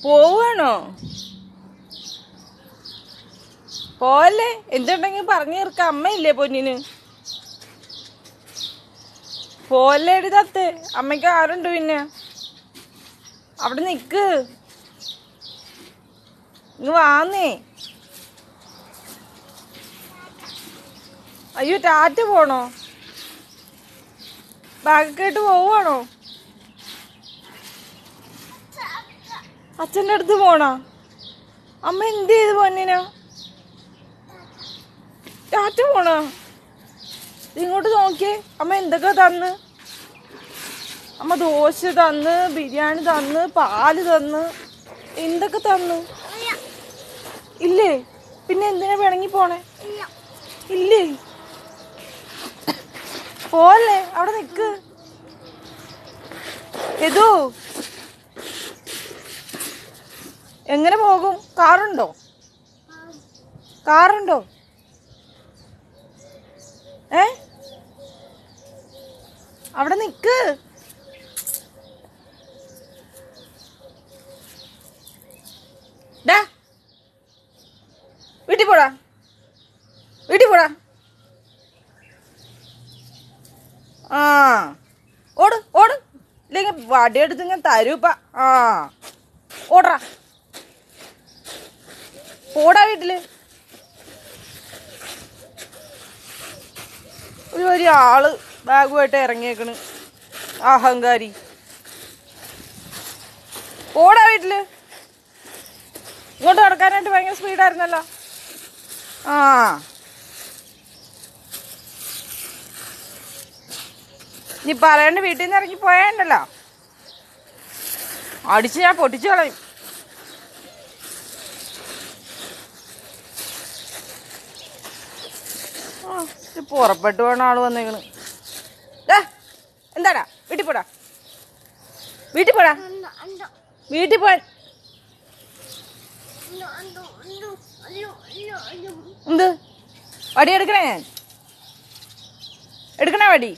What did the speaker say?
പോവാണോ? പോലെ എന്തുണ്ടെങ്കിൽ പറഞ്ഞു തീർക്ക. അമ്മയില്ലേ പൊന്നിന്? പോലെ എഴുതാത്തെ അമ്മയ്ക്ക് ആരുണ്ട് പിന്നെ? അവിടെ നിക്ക്. ഇങ്ങ് വാന്നേ. അയ്യോ, ടാറ്റ പോണോ? ബാഗൊക്കെ ആയിട്ട് പോവാണോ? അച്ഛൻ്റെ അടുത്ത് പോണോ? അമ്മ എന്ത് ചെയ്ത് പൊന്നിനോ? ടാറ്റ പോണോ? ഇങ്ങോട്ട് നോക്കിയേ. അമ്മ എന്തൊക്കെ തന്ന്? അമ്മ ദോശ തന്ന്, ബിരിയാണി തന്ന്, പാല് തന്ന്, എന്തൊക്കെ തന്നു. ഇല്ലേ? പിന്നെ എന്തിനാ പിണങ്ങി പോണേ? ഇല്ലേ? പോലെ അവിടെ നിക്ക്. ഏതോ എങ്ങനെ പോകും? കാറുണ്ടോ? കാറുണ്ടോ? അവിടെ നിക്ക്. വീട്ടിൽ പോടാ, വീട്ടിൽ പോടാ. ആ, ഓട് ഓട്, ഇല്ലെങ്കിൽ വടിയെടുത്ത് ഞാൻ തരൂപ്പ. ആ, ഓടാ, പോടാ വീട്ടില്. ഒരു ആള് ബാഗുമായിട്ട് ഇറങ്ങിയേക്കണ്, അഹങ്കാരി. പോടാ വീട്ടില്. ഇങ്ങോട്ട് നടക്കാനായിട്ട് ഭയങ്കര സ്പീഡായിരുന്നല്ലോ. ആ, നീ പറയണ്ട. വീട്ടിൽ നിന്ന് ഇറങ്ങി പോയാണ്ടല്ലോ, അടിച്ച് ഞാൻ പൊട്ടിച്ചു കളയും. പുറപ്പെട്ടു വേണം ആള് വന്നേക്കണ്. എന്താടാ? വീട്ടിൽ പോടാ, വീട്ടിൽ പോടാ, വീട്ടിൽ പോവാൻ. എന്ത് വടി എടുക്കണേ? ഞാൻ എടുക്കണേ വടി?